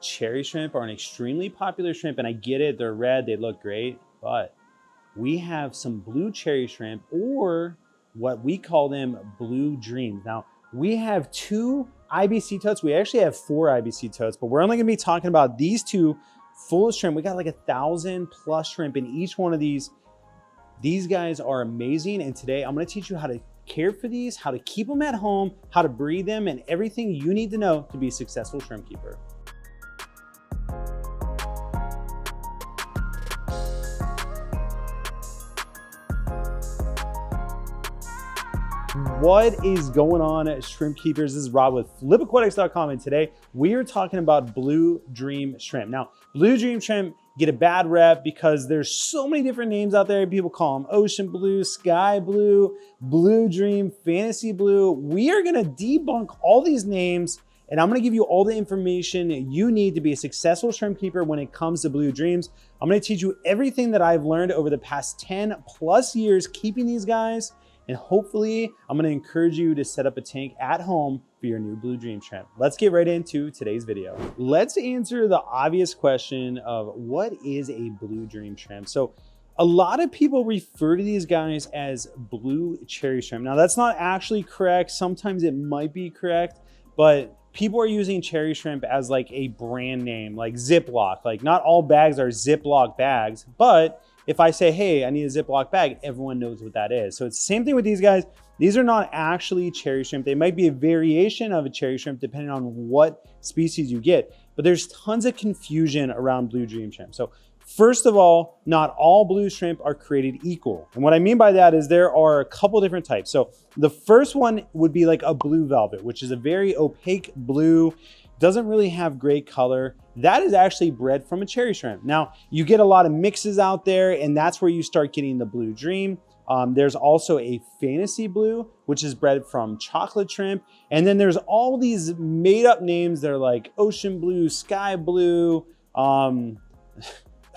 Cherry shrimp are an extremely popular shrimp, and I get it, they're red, they look great, but we have some blue cherry shrimp, or what we call them, blue dreams. Now, we have 2 IBC totes. We actually have 4 IBC totes, but we're only gonna be talking about these 2 full of shrimp. We got like 1,000+ shrimp in each one of these. These guys are amazing, and today I'm gonna teach you how to care for these, how to keep them at home, how to breed them, and everything you need to know to be a successful shrimp keeper. What is going on, shrimp keepers? This is Rob with flipaquatics.com, and today we are talking about blue dream shrimp. Now, blue dream shrimp get a bad rep because there's so many different names out there. People call them ocean blue, sky blue, blue dream, fantasy blue. We are gonna debunk all these names, and I'm gonna give you all the information you need to be a successful shrimp keeper when it comes to blue dreams. I'm gonna teach you everything that I've learned over the past 10+ years keeping these guys. And hopefully, I'm gonna encourage you to set up a tank at home for your new blue dream shrimp. Let's get right into today's video. Let's answer the obvious question of what is a blue dream shrimp? So a lot of people refer to these guys as blue cherry shrimp. Now that's not actually correct. Sometimes it might be correct, but people are using cherry shrimp as like a brand name, like Ziploc. Like not all bags are Ziploc bags, but if I say, hey, I need a Ziploc bag, everyone knows what that is. So it's the same thing with these guys. These are not actually cherry shrimp. They might be a variation of a cherry shrimp depending on what species you get, but there's tons of confusion around blue dream shrimp. So first of all, not all blue shrimp are created equal. And what I mean by that is there are a couple different types. So the first one would be like a blue velvet, which is a very opaque blue, doesn't really have great color. That is actually bred from a cherry shrimp. Now, you get a lot of mixes out there, and that's where you start getting the blue dream. There's also a fantasy blue, which is bred from chocolate shrimp. And then there's all these made up names. They're like ocean blue, sky blue,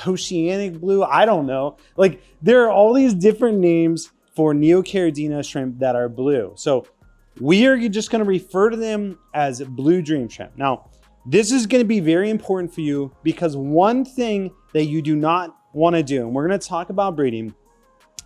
oceanic blue, I don't know. Like there are all these different names for Neocaridina shrimp that are blue. So we are just gonna refer to them as blue dream shrimp. Now, this is gonna be very important for you because one thing that you do not wanna do, and we're gonna talk about breeding,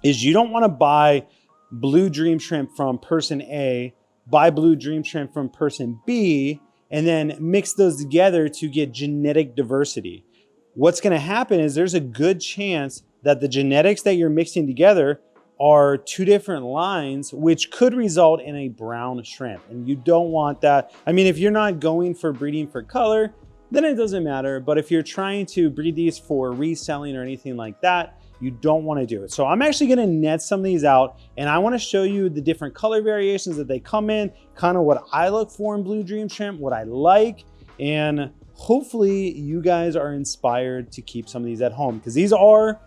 is you don't wanna buy blue dream shrimp from person A, buy blue dream shrimp from person B, and then mix those together to get genetic diversity. What's gonna happen is there's a good chance that the genetics that you're mixing together are 2 different lines, which could result in a brown shrimp. And you don't want that. I mean, if you're not going for breeding for color, then it doesn't matter. But if you're trying to breed these for reselling or anything like that, you don't want to do it. So I'm actually going to net some of these out, and I want to show you the different color variations that they come in, kind of what I look for in blue dream shrimp, what I like, and hopefully you guys are inspired to keep some of these at home, because these are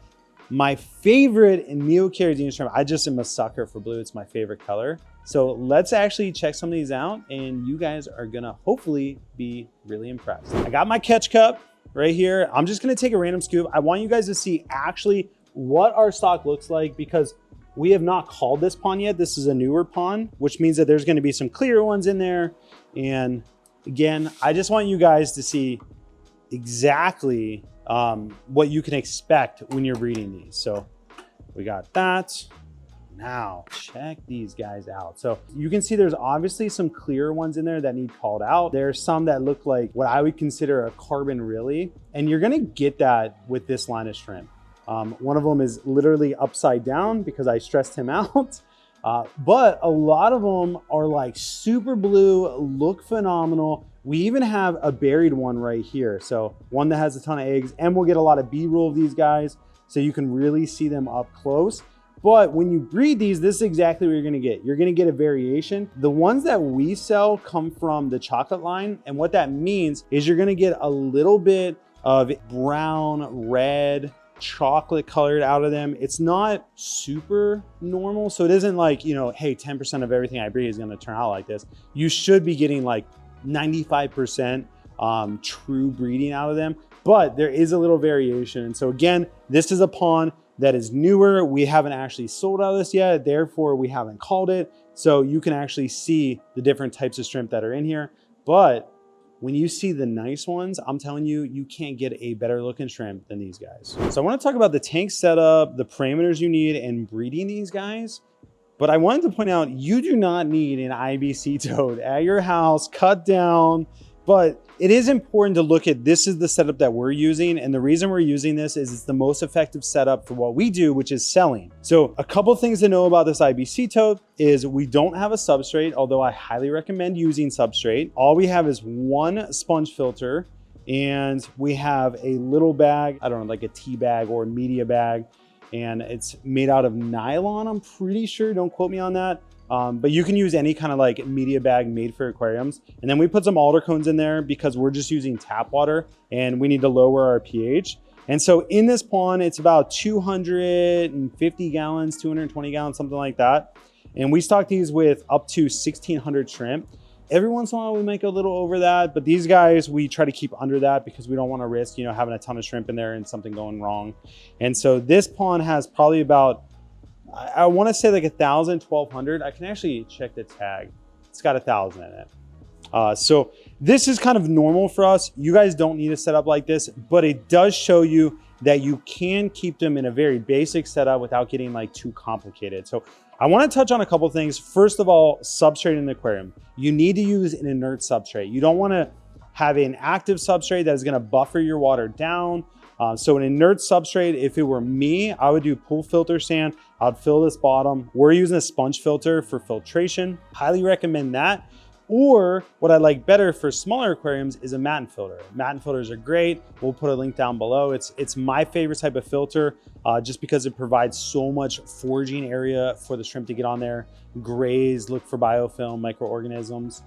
my favorite in Neocaridina shrimp. I just am a sucker for blue. It's my favorite color. So let's actually check some of these out, and you guys are gonna hopefully be really impressed. I got my catch cup right here. I'm just gonna take a random scoop. I want you guys to see actually what our stock looks like, because we have not called this pond yet. This is a newer pond, which means that there's gonna be some clear ones in there. And again, I just want you guys to see exactly what you can expect when you're breeding these. So we got that. Now check these guys out. So you can see there's obviously some clearer ones in there that need called out. There's some that look like what I would consider a carbon really, and you're gonna get that with this line of shrimp. One of them is literally upside down because I stressed him out. But a lot of them are like super blue, look phenomenal. We even have a buried one right here. So one that has a ton of eggs, and we'll get a lot of B-roll of these guys so you can really see them up close. But when you breed these, this is exactly what you're gonna get. You're gonna get a variation. The ones that we sell come from the chocolate line. And what that means is you're gonna get a little bit of brown, red, chocolate colored out of them. It's not super normal. So it isn't like, you know, hey, 10% of everything I breed is gonna turn out like this. You should be getting like 95% true breeding out of them, but there is a little variation. And so again, this is a pond that is newer. We haven't actually sold out of this yet, therefore we haven't called it. So you can actually see the different types of shrimp that are in here. But when you see the nice ones, I'm telling you, you can't get a better looking shrimp than these guys. So I want to talk about the tank setup, the parameters you need, and breeding these guys. But I wanted to point out, you do not need an IBC toad at your house, cut down. But it is important to look at, this is the setup that we're using. And the reason we're using this is it's the most effective setup for what we do, which is selling. So a couple things to know about this IBC toad is we don't have a substrate, although I highly recommend using substrate. All we have is one sponge filter, and we have a little bag, I don't know, like a tea bag or a media bag. And it's made out of nylon, I'm pretty sure, don't quote me on that. But you can use any kind of like media bag made for aquariums. And then we put some alder cones in there because we're just using tap water and we need to lower our pH. And so in this pond, it's about 250 gallons, 220 gallons, something like that. And we stock these with up to 1,600 shrimp. Every once in a while we might go a little over that, but these guys, we try to keep under that because we don't want to risk, you know, having a ton of shrimp in there and something going wrong. And so this pond has probably about, I want to say like 1,000, 1,200. I can actually check the tag. It's got 1,000 in it. So this is kind of normal for us. You guys don't need a setup like this, but it does show you that you can keep them in a very basic setup without getting like too complicated. So I want to touch on a couple things. First of all, substrate in the aquarium. You need to use an inert substrate. You don't want to have an active substrate that is going to buffer your water down. So an inert substrate, if it were me, I would do pool filter sand. I'd fill this bottom. We're using a sponge filter for filtration. Highly recommend that. Or what I like better for smaller aquariums is a matin filter. Matin filters are great. We'll put a link down below. It's my favorite type of filter just because it provides so much foraging area for the shrimp to get on there, graze, look for biofilm, microorganisms.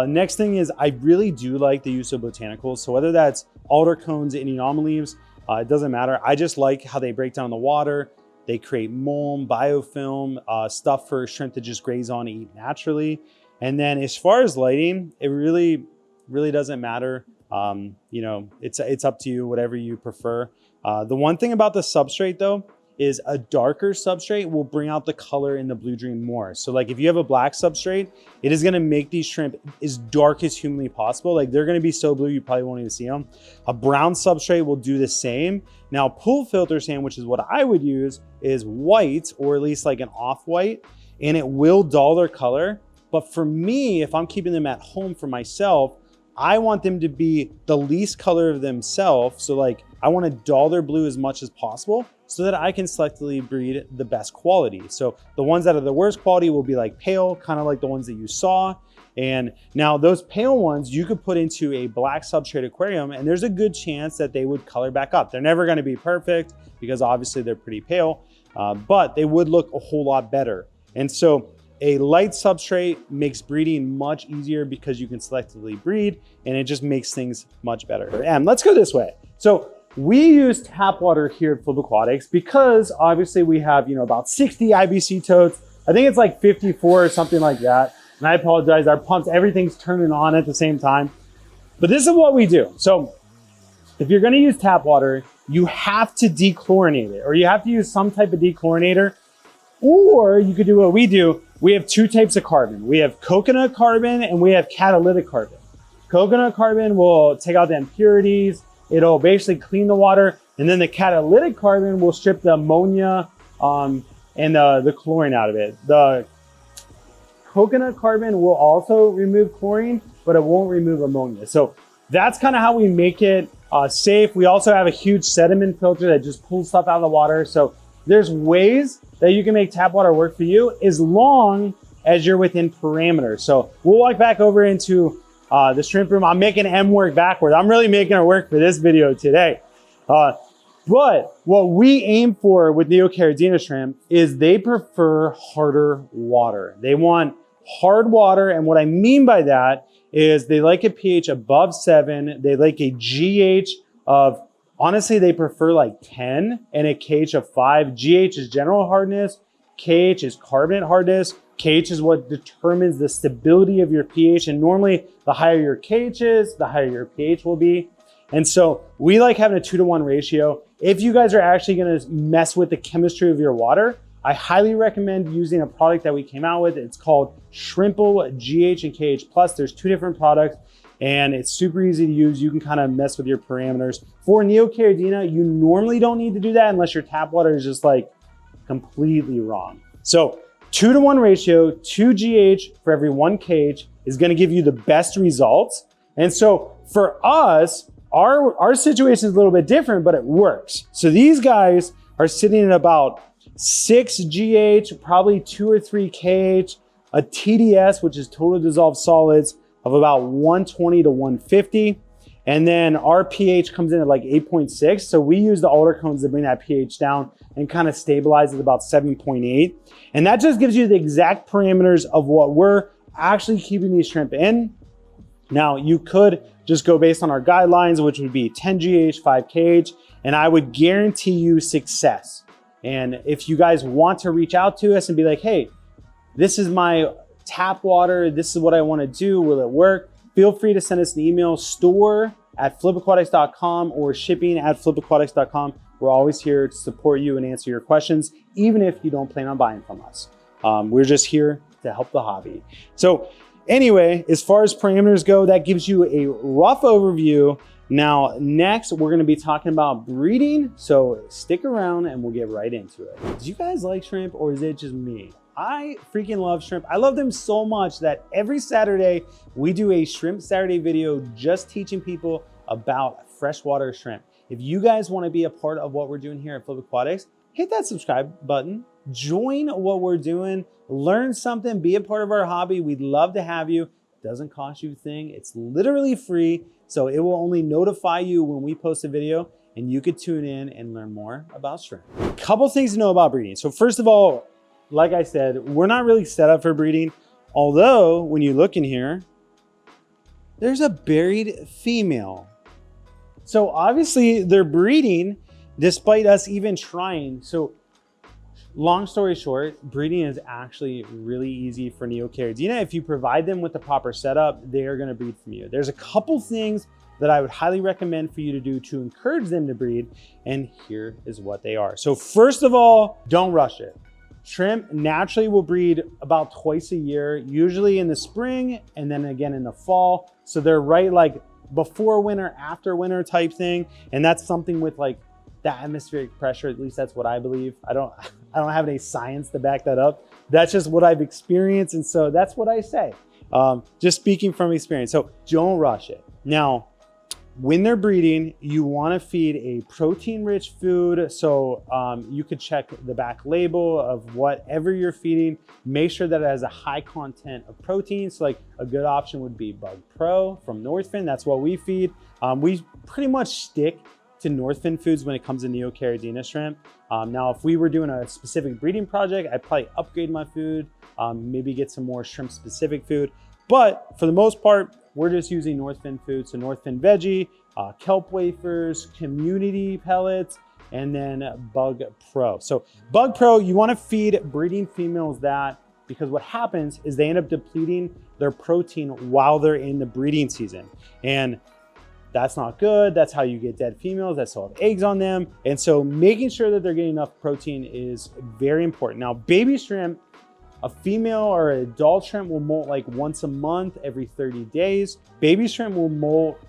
Next thing is I really do like the use of botanicals. So whether that's alder cones, Indian almond leaves, it doesn't matter. I just like how they break down the water. They create mulm, biofilm, stuff for shrimp to just graze on and eat naturally. And then as far as lighting, it really doesn't matter. You know, it's up to you, whatever you prefer. The one thing about the substrate though, is a darker substrate will bring out the color in the blue dream more. So like if you have a black substrate, it is gonna make these shrimp as dark as humanly possible. Like they're gonna be so blue, you probably won't even see them. A brown substrate will do the same. Now pool filter sand, which is what I would use, is white or at least like an off-white, and it will dull their color. But for me, if I'm keeping them at home for myself, I want them to be the least color of themselves. So like I want to dull their blue as much as possible so that I can selectively breed the best quality. So the ones that are the worst quality will be like pale, kind of like the ones that you saw. And now those pale ones you could put into a black substrate aquarium and there's a good chance that they would color back up. They're never going to be perfect because obviously they're pretty pale, but they would look a whole lot better. And so a light substrate makes breeding much easier because you can selectively breed and it just makes things much better. And let's go this way. So we use tap water here at Flipaquatics because obviously we have, you know, about 60 IBC toads. I think it's like 54 or something like that. And I apologize, our pumps, everything's turning on at the same time. But this is what we do. So if you're gonna use tap water, you have to dechlorinate it or you have to use some type of dechlorinator, or you could do what we do. We have two types of carbon. We have coconut carbon and we have catalytic carbon. Coconut carbon will take out the impurities. It'll basically clean the water. And then the catalytic carbon will strip the ammonia and the chlorine out of it. The coconut carbon will also remove chlorine, but it won't remove ammonia. So that's kind of how we make it safe. We also have a huge sediment filter that just pulls stuff out of the water. So there's ways that you can make tap water work for you as long as you're within parameters. So we'll walk back over into the shrimp room. I'm making M work backwards. I'm really making it work for this video today. But what we aim for with Neocaridina shrimp is they prefer harder water. They want hard water. And what I mean by that is they like a pH above 7. They like a GH of, honestly, they prefer like 10 and a KH of 5. GH is general hardness. KH is carbonate hardness. KH is what determines the stability of your pH. And normally the higher your KH is, the higher your pH will be. And so we like having a 2-to-1 ratio. If you guys are actually gonna mess with the chemistry of your water, I highly recommend using a product that we came out with. It's called Shrimple GH and KH Plus. There's 2 different products. and it's super easy to use. You can kind of mess with your parameters. For Neocaridina, you normally don't need to do that unless your tap water is just like completely wrong. So 2-to-1 ratio, 2 GH for every 1 cage is gonna give you the best results. And so for us, our situation is a little bit different, but it works. So these guys are sitting at about 6 GH, probably 2 or 3 kH, a TDS, which is total dissolved solids, of about 120 to 150. And then our pH comes in at like 8.6. So we use the alder cones to bring that pH down and kind of stabilize at about 7.8. And that just gives you the exact parameters of what we're actually keeping these shrimp in. Now you could just go based on our guidelines, which would be 10 GH, 5 kH, and I would guarantee you success. And if you guys want to reach out to us and be like, hey, this is my tap water, this is what I want to do, will it work? Feel free to send us an email, store@flipaquatics.com or shipping@flipaquatics.com. We're always here to support you and answer your questions, even if you don't plan on buying from us. We're just here to help the hobby. So anyway, as far as parameters go, that gives you a rough overview. Now, next, we're gonna be talking about breeding. So stick around and we'll get right into it. Do you guys like shrimp or is it just me? I freaking love shrimp. I love them so much that every Saturday we do a Shrimp Saturday video just teaching people about freshwater shrimp. If you guys want to be a part of what we're doing here at Flip Aquatics, hit that subscribe button, join what we're doing, learn something, be a part of our hobby. We'd love to have you. It doesn't cost you a thing. It's literally free. So it will only notify you when we post a video and you could tune in and learn more about shrimp. A couple things to know about breeding. So first of all, like I said, we're not really set up for breeding. Although when you look in here, there's a buried female. So obviously they're breeding despite us even trying. So long story short, breeding is actually really easy for Neocaridina. If you provide them with the proper setup, they are gonna breed from you. There's a couple things that I would highly recommend for you to do to encourage them to breed, and here is what they are. So first of all, don't rush it. Shrimp naturally will breed about twice a year, usually in the spring and then again in the fall. So they're right like before winter, after winter type thing. And that's something with like the atmospheric pressure, at least that's what I believe. I don't have any science to back that up. That's just what I've experienced. And so that's what I say, just speaking from experience. So don't rush it. Now, when they're breeding, you want to feed a protein-rich food. So you could check the back label of whatever you're feeding. Make sure that it has a high content of protein. So like a good option would be Bug Pro from Northfin. That's what we feed. We pretty much stick to Northfin foods when it comes to Neocaridina shrimp. Now, if we were doing a specific breeding project, I'd probably upgrade my food, maybe get some more shrimp-specific food. But for the most part, we're just using Northfin food. So Northfin veggie, kelp wafers, community pellets, and then Bug Pro. So Bug Pro, you want to feed breeding females that, because what happens is they end up depleting their protein while they're in the breeding season. And that's not good. That's how you get dead females that still have eggs on them. And so making sure that they're getting enough protein is very important. Now, baby shrimp, a female or an adult shrimp will molt like once a month, every 30 days. Baby shrimp will molt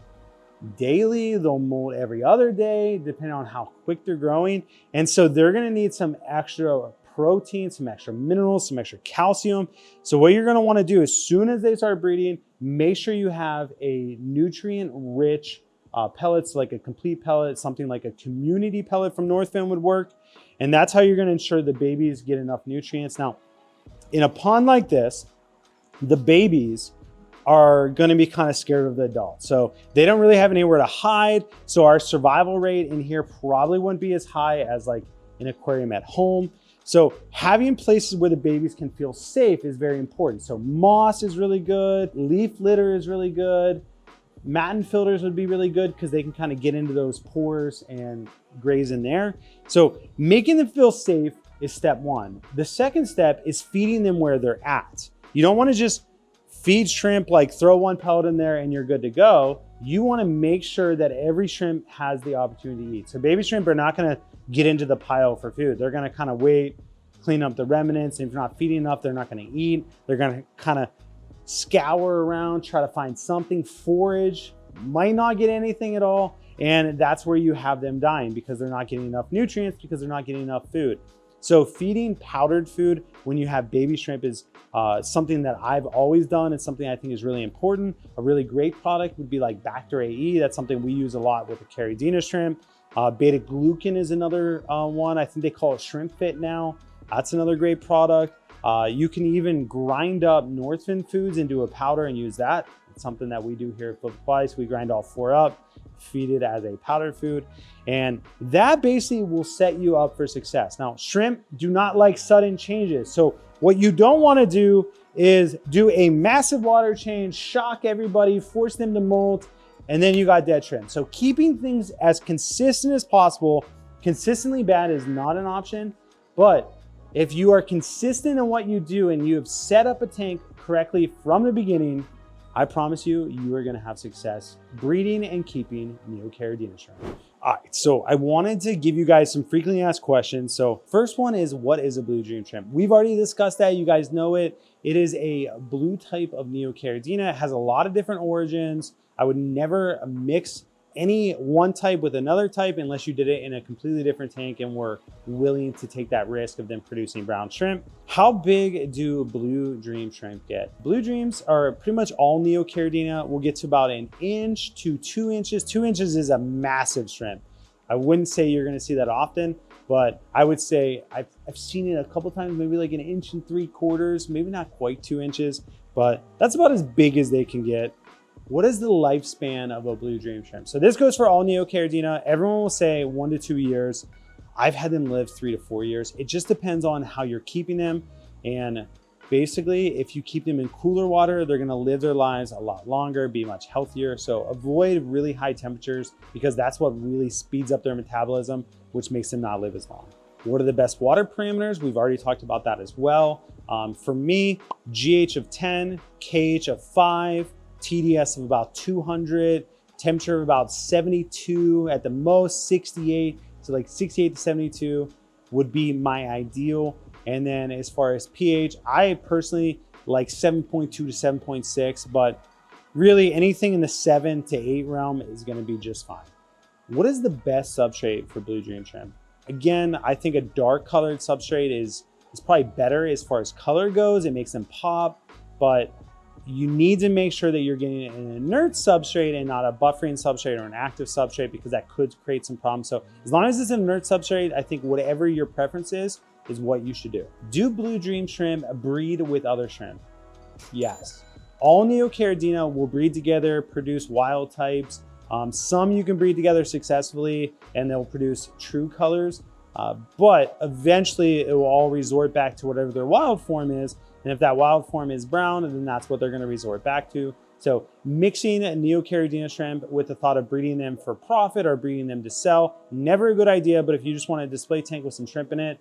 daily. They'll molt every other day, depending on how quick they're growing. And so they're gonna need some extra protein, some extra minerals, some extra calcium. So what you're gonna wanna do as soon as they start breeding, make sure you have a nutrient-rich pellets, like a complete pellet, something like a community pellet from Northfin would work. And that's how you're gonna ensure the babies get enough nutrients. Now, in a pond like this, the babies are gonna be kind of scared of the adults. So they don't really have anywhere to hide. So our survival rate in here probably wouldn't be as high as like an aquarium at home. So having places where the babies can feel safe is very important. So moss is really good, leaf litter is really good, matin filters would be really good because they can kind of get into those pores and graze in there. So making them feel safe is step one. The second step is feeding them where they're at. You don't want to just feed shrimp, like throw one pellet in there and you're good to go. You want to make sure that every shrimp has the opportunity to eat. So baby shrimp are not going to get into the pile for food. They're going to kind of wait, clean up the remnants. And if you're not feeding enough, they're not going to eat. They're going to kind of scour around, try to find something, forage, might not get anything at all. And that's where you have them dying because they're not getting enough nutrients, because they're not getting enough food. So feeding powdered food when you have baby shrimp is something that I've always done. It's something I think is really important. A really great product would be like Bacter AE. That's something we use a lot with the Caridina shrimp. Beta glucan is another one. I think they call it Shrimp Fit now. That's another great product. You can even grind up Northfin foods into a powder and use that. It's something that we do here at Flipaquatics. We grind all 4 up, feed it as a powdered food, and that basically will set you up for success. Now, shrimp do not like sudden changes. So what you don't want to do is do a massive water change, shock everybody, force them to molt, and then you got dead shrimp. So keeping things as consistent as possible. Consistently bad is not an option, but if you are consistent in what you do and you have set up a tank correctly from the beginning, I promise you, you are gonna have success breeding and keeping Neocaridina shrimp. All right, so I wanted to give you guys some frequently asked questions. So first one is, what is a blue dream shrimp? We've already discussed that, you guys know it. It is a blue type of Neocaridina. It has a lot of different origins. I would never mix any one type with another type unless you did it in a completely different tank and were willing to take that risk of them producing brown shrimp. How big do blue dream shrimp get? Blue dreams are pretty much all Neocaridina. We'll get to about 1 inch to 2 inches. 2 inches is a massive shrimp. I wouldn't say you're gonna see that often, but I would say I've seen it a couple times, maybe like 1 3/4 inches, maybe not quite 2 inches, but that's about as big as they can get. What is the lifespan of a blue dream shrimp? So this goes for all Neocaridina. Everyone will say 1 to 2 years. I've had them live 3 to 4 years. It just depends on how you're keeping them. And basically, if you keep them in cooler water, they're gonna live their lives a lot longer, be much healthier. So avoid really high temperatures because that's what really speeds up their metabolism, which makes them not live as long. What are the best water parameters? We've already talked about that as well. For me, GH of 10, KH of 5, TDS of about 200, temperature of about 72, at the most 68. So like 68 to 72 would be my ideal. And then as far as pH, I personally like 7.2 to 7.6, but really anything in the 7 to 8 realm is gonna be just fine. What is the best substrate for blue dream shrimp? Again, I think a dark colored substrate is probably better as far as color goes. It makes them pop, but you need to make sure that you're getting an inert substrate and not a buffering substrate or an active substrate, because that could create some problems. So as long as it's an inert substrate, I think whatever your preference is what you should do. Do blue dream shrimp breed with other shrimp? Yes. All Neocaridina will breed together, produce wild types. Some you can breed together successfully and they'll produce true colors, but eventually it will all resort back to whatever their wild form is. And if that wild form is brown, then that's what they're gonna resort back to. So mixing Neocaridina shrimp with the thought of breeding them for profit or breeding them to sell, never a good idea, but if you just want a display tank with some shrimp in it,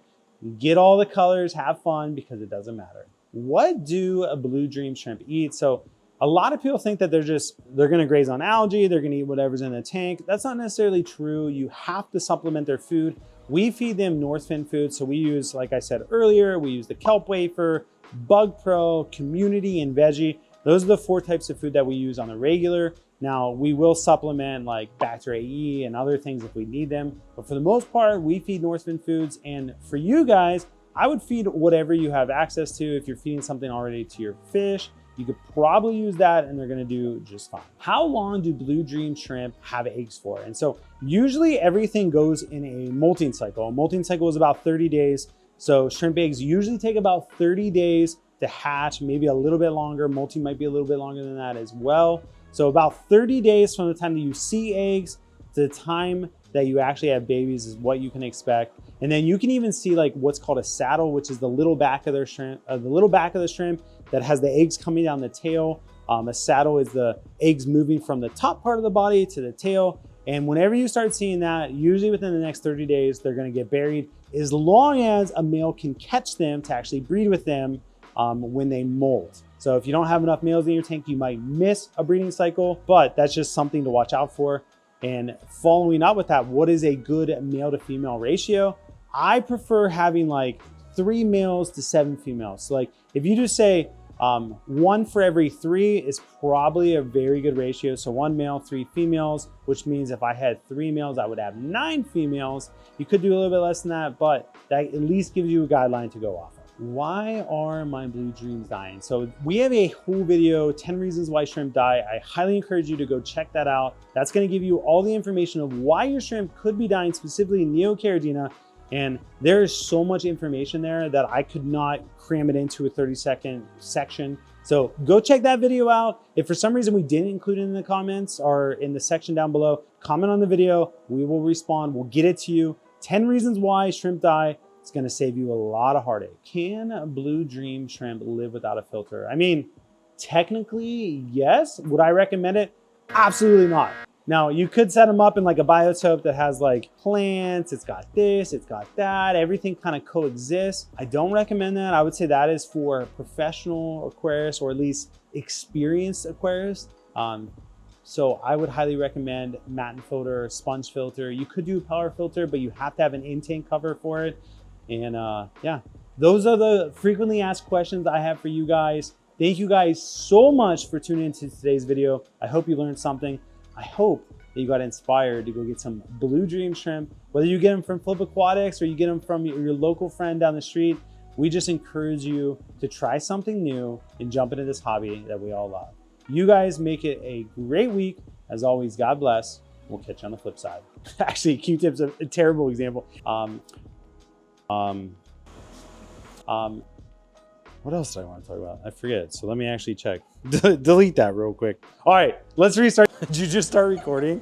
get all the colors, have fun, because it doesn't matter. What do a blue dream shrimp eat? So a lot of people think that they're gonna graze on algae, they're gonna eat whatever's in the tank. That's not necessarily true. You have to supplement their food. We feed them Northfin food. So we use, like I said earlier, we use the kelp wafer, Bug Pro, Community, and Veggie. Those are the 4 types of food that we use on the regular. Now, we will supplement like Bacter AE and other things if we need them. But for the most part, we feed Northfin foods. And for you guys, I would feed whatever you have access to. If you're feeding something already to your fish, you could probably use that and they're gonna do just fine. How long do blue dream shrimp have eggs for? And so usually everything goes in a molting cycle. A molting cycle is about 30 days. So shrimp eggs usually take about 30 days to hatch, maybe a little bit longer. Molting might be a little bit longer than that as well. So about 30 days from the time that you see eggs to the time that you actually have babies is what you can expect. And then you can even see like what's called a saddle, which is the little back of their shrimp, the little back of the shrimp that has the eggs coming down the tail. A saddle is the eggs moving from the top part of the body to the tail. And whenever you start seeing that, usually within the next 30 days, they're gonna get buried, as long as a male can catch them to actually breed with them when they molt. So if you don't have enough males in your tank, you might miss a breeding cycle, but that's just something to watch out for. And following up with that, what is a good male to female ratio? I prefer having like 3 males to 7 females. So like if you just say 1 for every 3 is probably a very good ratio. So 1 male, 3 females, which means if I had 3 males, I would have 9 females. You could do a little bit less than that, but that at least gives you a guideline to go off of. Why are my blue dreams dying? So we have a whole video, 10 reasons why shrimp die. I highly encourage you to go check that out. That's gonna give you all the information of why your shrimp could be dying, specifically Neocaridina. And there is so much information there that I could not cram it into a 30-second section. So go check that video out. If for some reason we didn't include it in the comments or in the section down below, comment on the video, we will respond, we'll get it to you. 10 reasons why shrimp die. It's gonna save you a lot of heartache. Can a blue dream shrimp live without a filter? I mean, technically, yes. Would I recommend it? Absolutely not. Now, you could set them up in like a biotope that has like plants, it's got this, it's got that, everything kind of coexists. I don't recommend that. I would say that is for professional aquarists or at least experienced aquarists. So I would highly recommend mat and filter, sponge filter. You could do a power filter, but you have to have an in-tank cover for it. And yeah, those are the frequently asked questions I have for you guys. Thank you guys so much for tuning into today's video. I hope you learned something. I hope that you got inspired to go get some blue dream shrimp, whether you get them from Flipaquatics or you get them from your local friend down the street. We just encourage you to try something new and jump into this hobby that we all love. You guys make it a great week. As always, God bless. We'll catch you on the flip side. Actually, Q-tip's a terrible example. What else did I want to talk about? I forget. So let me actually check. Delete that real quick. All right, let's restart. Did you just start recording?